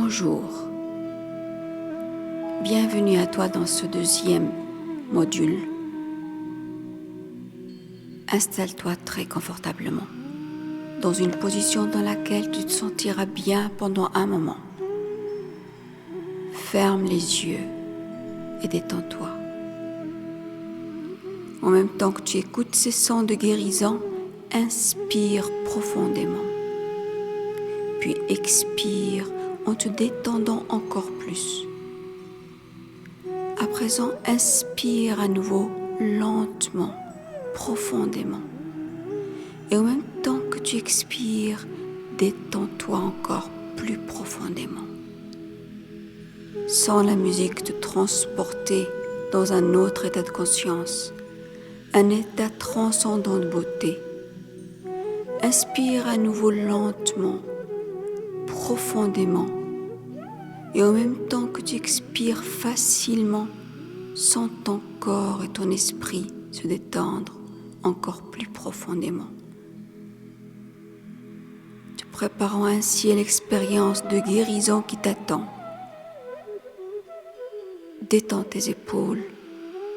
Bonjour, bienvenue à toi dans ce deuxième module. Installe-toi très confortablement dans une position dans laquelle tu te sentiras bien pendant un moment. Ferme les yeux et détends-toi. En même temps que tu écoutes ces sons de guérison, inspire profondément, puis expire en te détendant encore plus. À présent, inspire à nouveau lentement, profondément. Et en même temps que tu expires, détends-toi encore plus profondément. Sens la musique te transporter dans un autre état de conscience, un état transcendant de beauté. Inspire à nouveau lentement, profondément, et en même temps que tu expires facilement, sens ton corps et ton esprit se détendre encore plus profondément, te préparant ainsi à l'expérience de guérison qui t'attend. Détends tes épaules,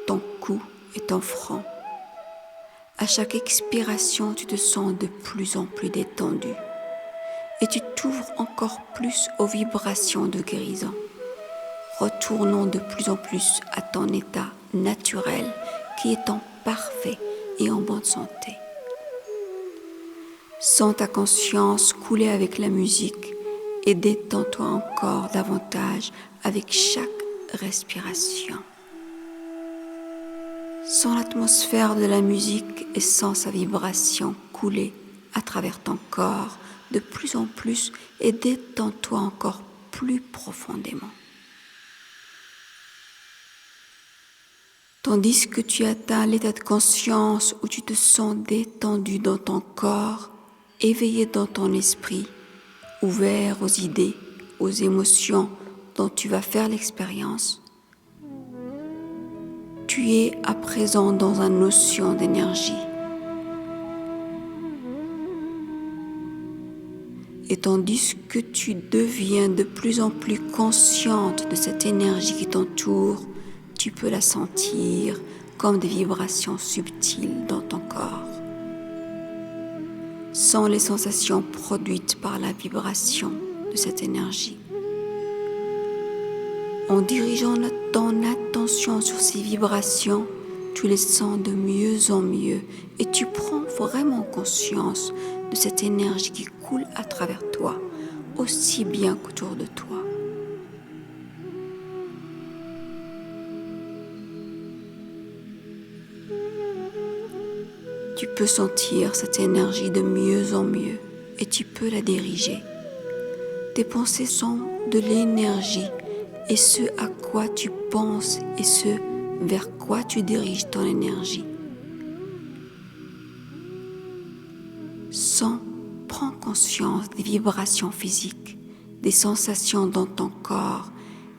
ton cou et ton front. À chaque expiration, tu te sens de plus en plus détendu et tu t'ouvres encore plus aux vibrations de guérison. Retournons de plus en plus à ton état naturel qui est en parfait et en bonne santé. Sens ta conscience couler avec la musique et détends-toi encore davantage avec chaque respiration. Sens l'atmosphère de la musique et sens sa vibration couler à travers ton corps de plus en plus et détends-toi encore plus profondément. Tandis que tu atteins l'état de conscience où tu te sens détendu dans ton corps, éveillé dans ton esprit, ouvert aux idées, aux émotions dont tu vas faire l'expérience, tu es à présent dans une notion d'énergie. Et tandis que tu deviens de plus en plus consciente de cette énergie qui t'entoure, tu peux la sentir comme des vibrations subtiles dans ton corps. Sens les sensations produites par la vibration de cette énergie. En dirigeant ton attention sur ces vibrations, tu les sens de mieux en mieux et tu prends vraiment conscience de cette énergie qui coule à travers toi, aussi bien qu'autour de toi. Tu peux sentir cette énergie de mieux en mieux et tu peux la diriger. Tes pensées sont de l'énergie et ce à quoi tu penses et ce vers quoi tu diriges ton énergie. Prends conscience des vibrations physiques, des sensations dans ton corps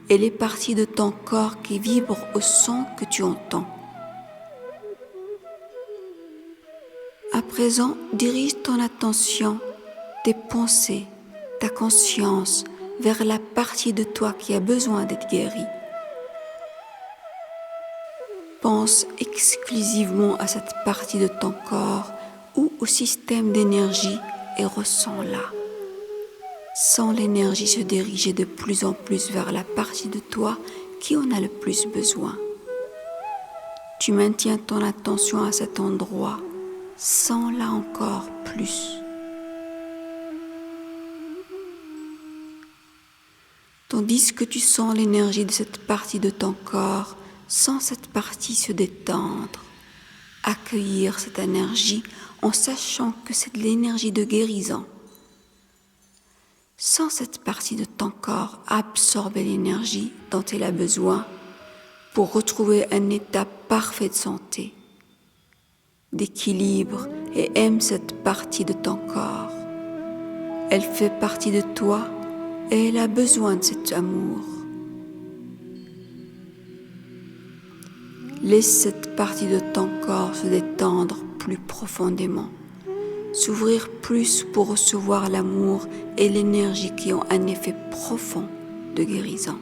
et les parties de ton corps qui vibrent au son que tu entends. À présent, dirige ton attention, tes pensées, ta conscience vers la partie de toi qui a besoin d'être guérie. Pense exclusivement à cette partie de ton corps ou au système d'énergie et ressens-la. Sens l'énergie se diriger de plus en plus vers la partie de toi qui en a le plus besoin. Tu maintiens ton attention à cet endroit, sens-la encore plus. Tandis que tu sens l'énergie de cette partie de ton corps, sens cette partie se détendre, accueillir cette énergie en sachant que c'est de l'énergie de guérison. Sens cette partie de ton corps absorber l'énergie dont elle a besoin pour retrouver un état parfait de santé, d'équilibre et aime cette partie de ton corps. Elle fait partie de toi et elle a besoin de cet amour. Laisse cette partie de ton corps se détendre plus profondément, s'ouvrir plus pour recevoir l'amour et l'énergie qui ont un effet profond de guérison.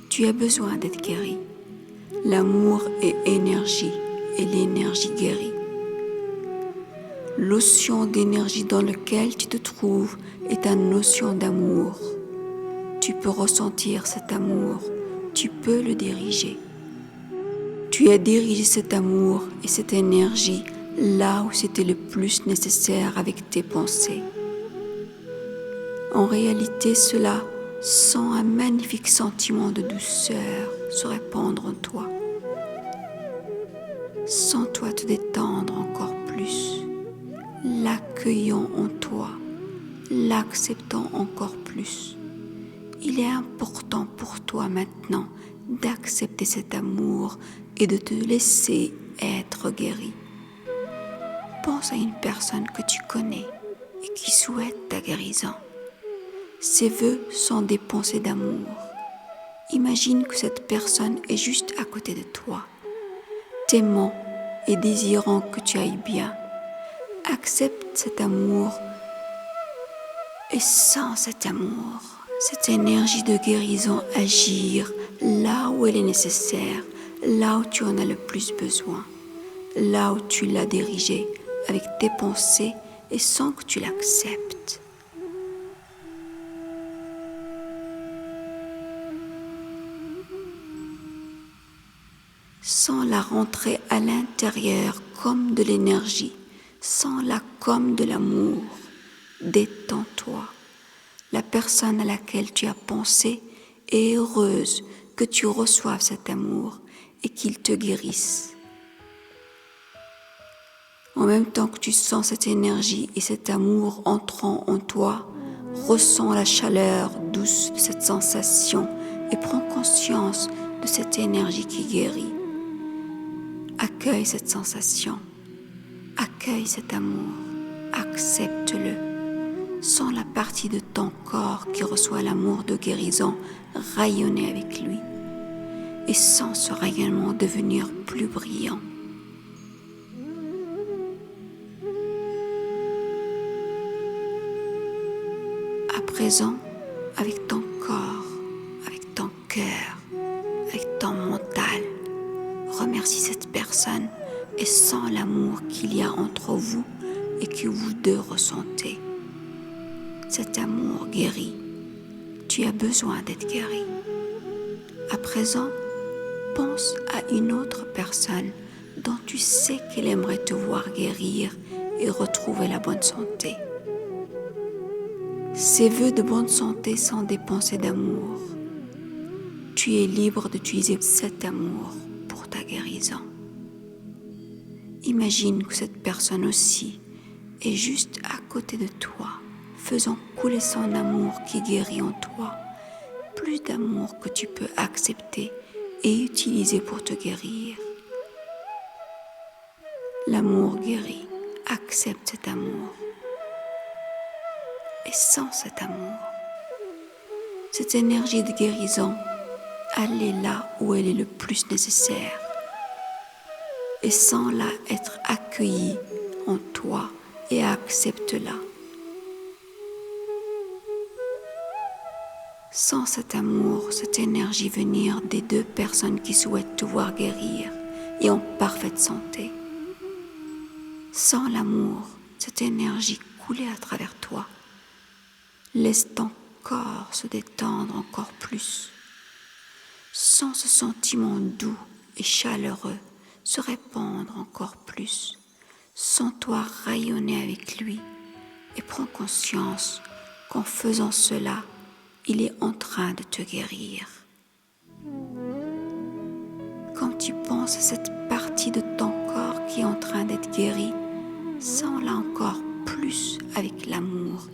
Tu as besoin d'être guéri. L'amour est énergie et l'énergie guérit. L'océan d'énergie dans lequel tu te trouves est un océan d'amour. Tu peux ressentir cet amour, tu peux le diriger. Tu as dirigé cet amour et cette énergie là où c'était le plus nécessaire avec tes pensées. En réalité, cela sent un magnifique sentiment de douceur se répandre en toi. Sens-toi te détendre encore plus, l'accueillant en toi, l'acceptant encore plus. Il est important pour toi maintenant d'accepter cet amour et de te laisser être guéri. Pense à une personne que tu connais et qui souhaite ta guérison. Ses vœux sont des pensées d'amour. Imagine que cette personne est juste à côté de toi, t'aimant et désirant que tu ailles bien. Accepte cet amour et sens cet amour, cette énergie de guérison agir là où elle est nécessaire, là où tu en as le plus besoin, là où tu l'as dirigée avec tes pensées et sans que tu l'acceptes. Sens-la rentrer à l'intérieur comme de l'énergie, sens-la comme de l'amour. Détends-toi. La personne à laquelle tu as pensé est heureuse que tu reçoives cet amour et qu'il te guérisse. En même temps que tu sens cette énergie et cet amour entrant en toi, ressens la chaleur douce de cette sensation et prends conscience de cette énergie qui guérit. Accueille cette sensation, accueille cet amour, accepte-le. Sens la partie de ton corps qui reçoit l'amour de guérison rayonner avec lui et sens ce rayonnement devenir plus brillant. À présent, avec ton corps, avec ton cœur, avec ton mental, remercie cette personne et sens l'amour qu'il y a entre vous et que vous deux ressentez. Cet amour guérit. Tu as besoin d'être guéri. À présent, pense à une autre personne dont tu sais qu'elle aimerait te voir guérir et retrouver la bonne santé. Ces vœux de bonne santé sont des pensées d'amour. Tu es libre d'utiliser cet amour pour ta guérison. Imagine que cette personne aussi est juste à côté de toi, faisant couler son amour qui guérit en toi, plus d'amour que tu peux accepter et utiliser pour te guérir. L'amour guérit, accepte cet amour et sens cet amour. Cette énergie de guérison, elle est là où elle est le plus nécessaire et sens-la être accueillie en toi et accepte-la. Sens cet amour, cette énergie venir des deux personnes qui souhaitent te voir guérir et en parfaite santé. Sens l'amour, cette énergie couler à travers toi. Laisse ton corps se détendre encore plus. Sens ce sentiment doux et chaleureux se répandre encore plus. Sens-toi rayonner avec lui et prends conscience qu'en faisant cela, il est en train de te guérir. Quand tu penses à cette partie de ton corps qui est en train d'être guérie, sens-la encore plus avec l'amour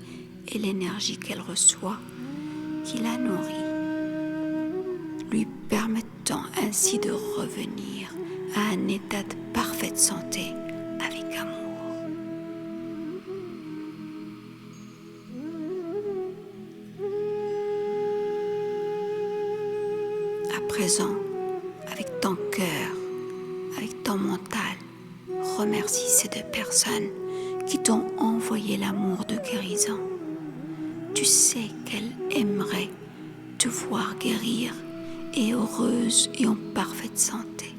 et l'énergie qu'elle reçoit, qui la nourrit, lui permettant ainsi de revenir à un état de parfaite santé avec amour. À présent, avec ton cœur, avec ton mental, remercie ces deux personnes qui t'ont envoyé l'amour de guérison. Tu sais qu'elles aimeraient te voir guérir et heureuse et en parfaite santé.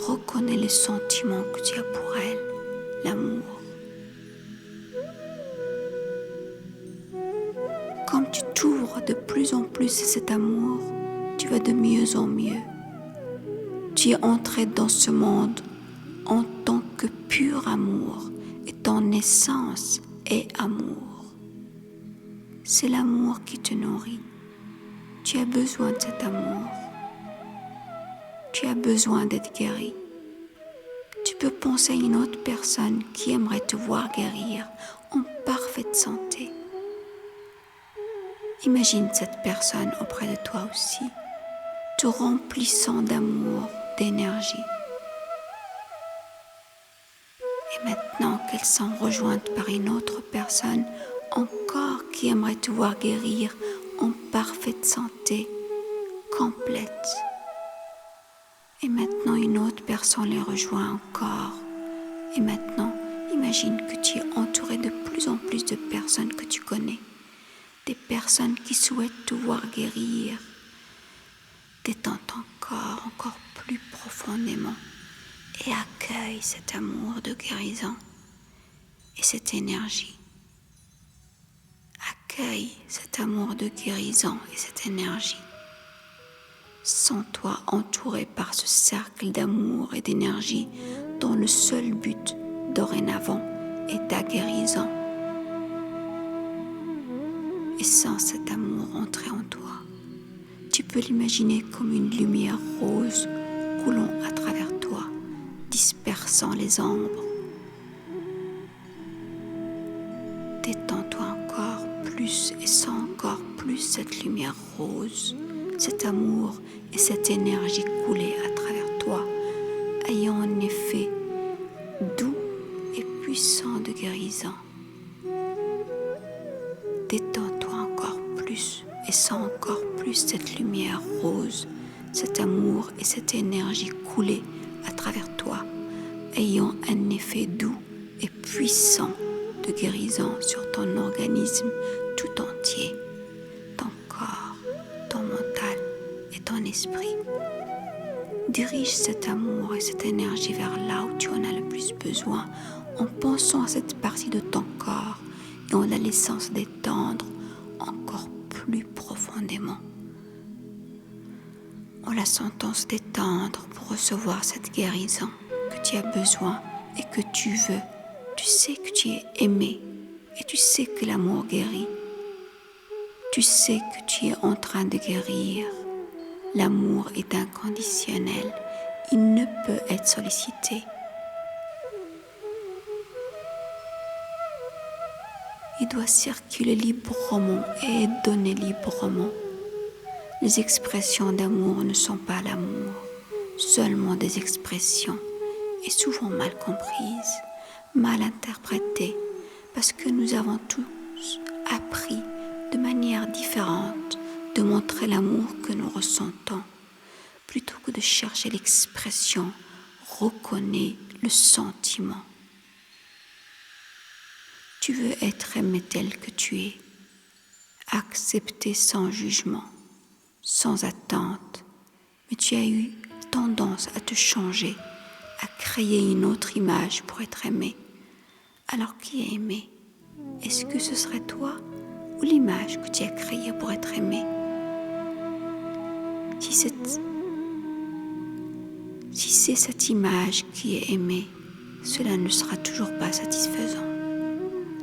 Reconnais le sentiment que tu as pour elle, l'amour. Comme tu t'ouvres de plus en plus à cet amour, tu vas de mieux en mieux. Tu es entré dans ce monde en tant que pur amour et ton essence est amour. C'est l'amour qui te nourrit. Tu as besoin de cet amour. Tu as besoin d'être guéri. Tu peux penser à une autre personne qui aimerait te voir guérir en parfaite santé. Imagine cette personne auprès de toi aussi, te remplissant d'amour, d'énergie. Et maintenant qu'elles sont rejointes par une autre personne encore qui aimerait te voir guérir en parfaite santé, complète. Et maintenant une autre personne les rejoint encore. Et maintenant, imagine que tu es entouré de plus en plus de personnes que tu connais. Des personnes qui souhaitent te voir guérir. Détends ton corps encore plus profondément et accueille cet amour de guérison et cette énergie. Accueille cet amour de guérison et cette énergie. Sens-toi entouré par ce cercle d'amour et d'énergie dont le seul but dorénavant est ta guérison. Et sens cet amour entrer en toi. Tu peux l'imaginer comme une lumière rose coulant à travers toi, dispersant les ombres. Détends-toi encore plus et sens encore plus cette lumière rose, cet amour et cette énergie couler à travers toi, ayant un effet doux et puissant de guérison. Détends-toi encore plus et sens encore plus cette lumière rose, cet amour et cette énergie couler à travers toi, ayant un effet doux et puissant de guérison sur ton organisme tout entier, ton corps, ton mental et ton esprit. Dirige cet amour et cette énergie vers là où tu en as le plus besoin en pensant à cette partie de ton corps et en la laissant se détendre encore plus profondément. En la sentant se détendre pour recevoir cette guérison que tu as besoin et que tu veux. Tu sais que tu es aimé et tu sais que l'amour guérit. Tu sais que tu es en train de guérir. L'amour est inconditionnel. Il ne peut être sollicité. Il doit circuler librement et être donné librement. Les expressions d'amour ne sont pas l'amour, seulement des expressions, et souvent mal comprises, mal interprétées, parce que nous avons tous appris de manière différente de montrer l'amour que nous ressentons. Plutôt que de chercher l'expression, reconnais le sentiment. Tu veux être aimé tel que tu es, accepté sans jugement, sans attente, mais tu as eu tendance à te changer, à créer une autre image pour être aimé. Alors qui est aimé? Est-ce que ce serait toi ou l'image que tu as créée pour être aimé? Si c'est cette image qui est aimée, cela ne sera toujours pas satisfaisant.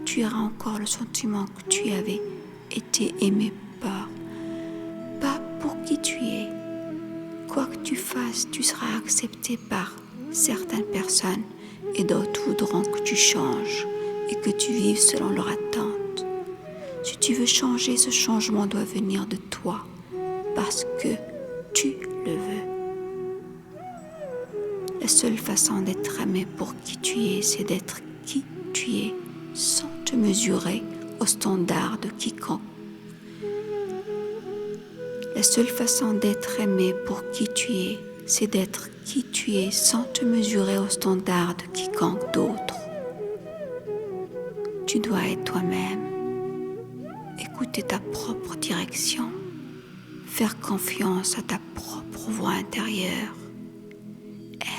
Tu auras encore le sentiment que tu avais été aimé pas pour qui tu es. Quoi que tu fasses, tu seras accepté par certaines personnes et d'autres voudront que tu changes et que tu vives selon leur attente. Si tu veux changer, ce changement doit venir de toi parce que tu le veux. La seule façon d'être aimé pour qui tu es, c'est d'être qui tu es sans te mesurer au standard de quiconque. La seule façon d'être aimé pour qui tu es, c'est d'être qui tu es sans te mesurer au standard de quiconque d'autre. Tu dois être toi-même. écouter ta propre direction, faire confiance à ta propre voix intérieure,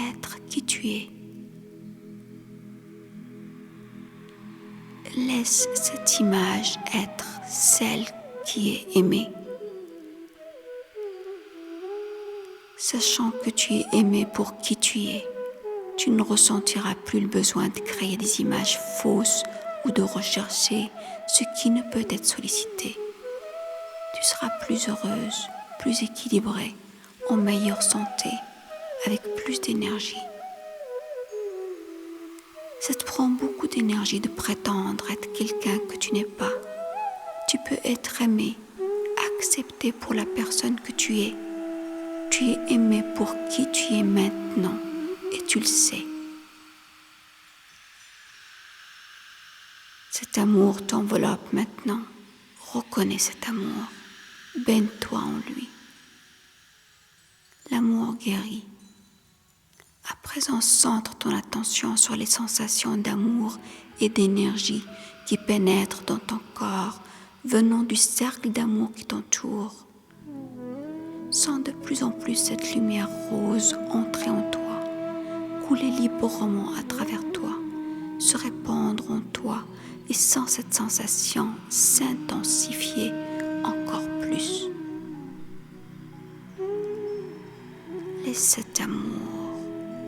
être qui tu es. Laisse cette image être celle qui est aimée. Sachant que tu es aimé pour qui tu es, tu ne ressentiras plus le besoin de créer des images fausses ou de rechercher ce qui ne peut être sollicité. Tu seras plus heureuse, plus équilibrée, en meilleure santé, avec plus d'énergie. Ça te prend beaucoup d'énergie de prétendre être quelqu'un que tu n'es pas. Tu peux être aimé, accepté pour la personne que tu es. Tu es aimé pour qui tu es maintenant et tu le sais. Cet amour t'enveloppe maintenant. Reconnais cet amour. Baigne-toi en lui. L'amour guérit. À présent, centre ton attention sur les sensations d'amour et d'énergie qui pénètrent dans ton corps, venant du cercle d'amour qui t'entoure. Sens de plus en plus cette lumière rose entrer en toi, couler librement à travers toi, se répandre en toi et sens cette sensation s'intensifier encore plus. Laisse cet amour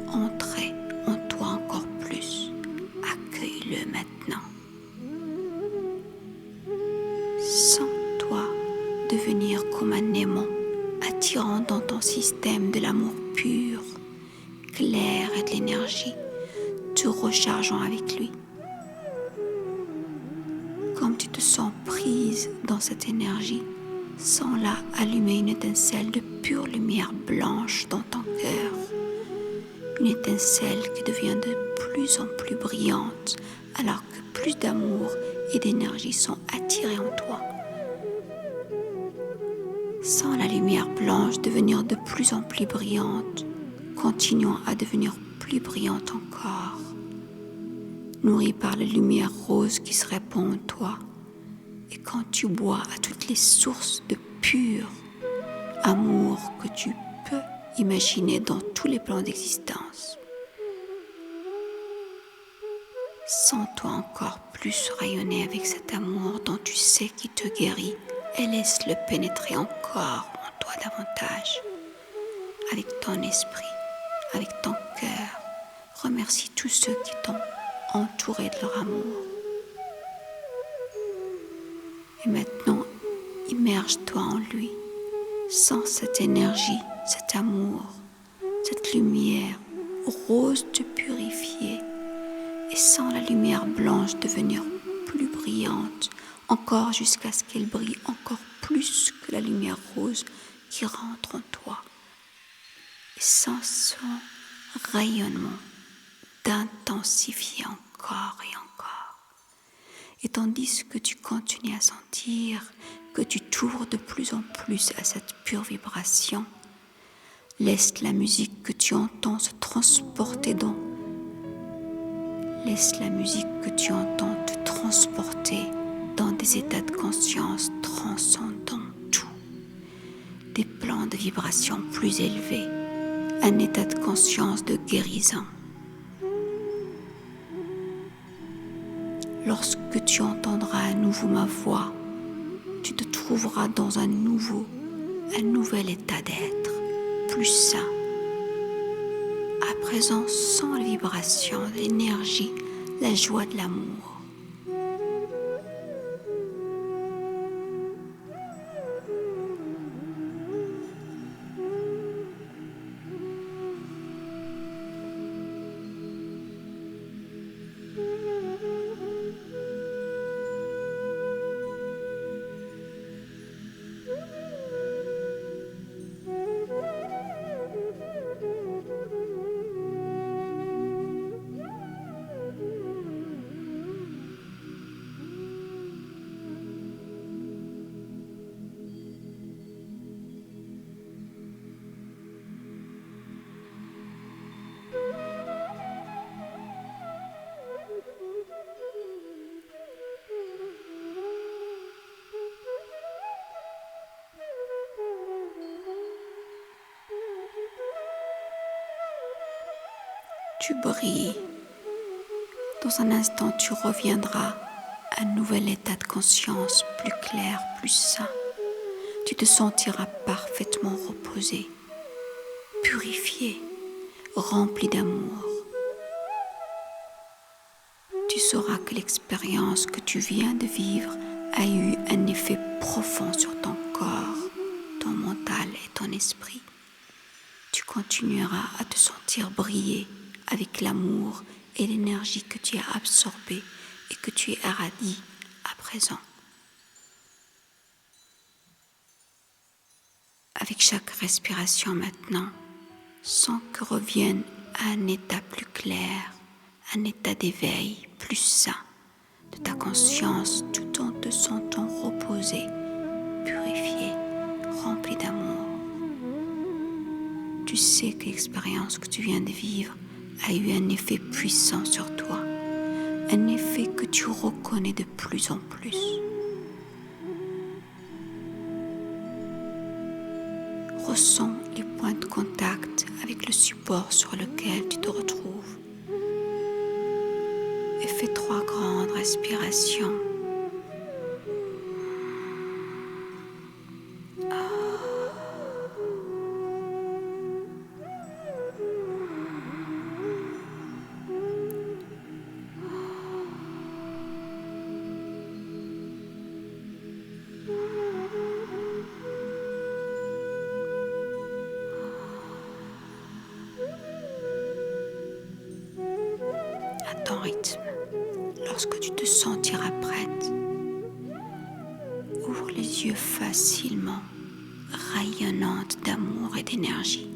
entrer en toi encore plus. Accueille-le maintenant. Sens-toi devenir comme un aimant attirant dans ton système de l'amour pur, clair et de l'énergie, te rechargeant avec lui. Comme tu te sens prise dans cette énergie, sens-la allumer une étincelle de pure lumière blanche dans ton cœur. Une étincelle qui devient de plus en plus brillante alors que plus d'amour et d'énergie sont attirés en toi. Sens la lumière blanche devenir de plus en plus brillante, continuant à devenir plus brillante encore. Nourrie par la lumière rose qui se répand en toi. Et quand tu bois à toutes les sources de pur amour que tu peux imaginer dans tous les plans d'existence, sens-toi encore plus rayonner avec cet amour dont tu sais qui te guérit et laisse-le pénétrer encore en toi davantage. Avec ton esprit, avec ton cœur, remercie tous ceux qui t'ont entouré de leur amour. Et maintenant, immerge-toi en lui. Sens cette énergie, cet amour, cette lumière rose te purifier. Et sens la lumière blanche devenir plus brillante, encore jusqu'à ce qu'elle brille encore plus que la lumière rose qui rentre en toi. Et sens son rayonnement d'intensifier encore et encore. Et tandis que tu continues à sentir que tu t'ouvres de plus en plus à cette pure vibration, laisse la musique que tu entends se transporter dans. Laisse la musique que tu entends te transporter dans des états de conscience transcendant tout. Des plans de vibration plus élevés, un état de conscience de guérison. Lorsque tu entendras à nouveau ma voix, tu te trouveras dans un nouvel état d'être, plus sain. À présent, sens la vibration, l'énergie, la joie de l'amour. Tu brilles. Dans un instant, tu reviendras à un nouvel état de conscience, plus clair, plus sain. Tu te sentiras parfaitement reposé, purifié, rempli d'amour. Tu sauras que l'expérience que tu viens de vivre a eu un effet profond sur ton corps, ton mental et ton esprit. Tu continueras à te sentir briller avec l'amour et l'énergie que tu as absorbée et que tu irradies à présent. Avec chaque respiration maintenant, sens que revienne à un état plus clair, un état d'éveil plus sain de ta conscience tout en te sentant reposé, purifié, rempli d'amour. Tu sais que l'expérience que tu viens de vivre a eu un effet puissant sur toi, un effet que tu reconnais de plus en plus. Ressens les points de contact avec le support sur lequel tu te retrouves. Et fais 3 grandes respirations. À ton rythme. Lorsque tu te sentiras prête, ouvre les yeux facilement, rayonnante d'amour et d'énergie.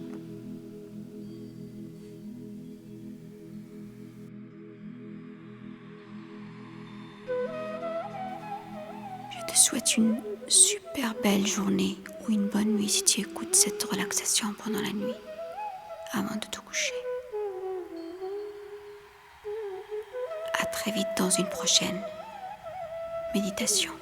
Je te souhaite une super belle journée ou une bonne nuit si tu écoutes cette relaxation pendant la nuit, avant de te coucher. À très vite dans une prochaine méditation.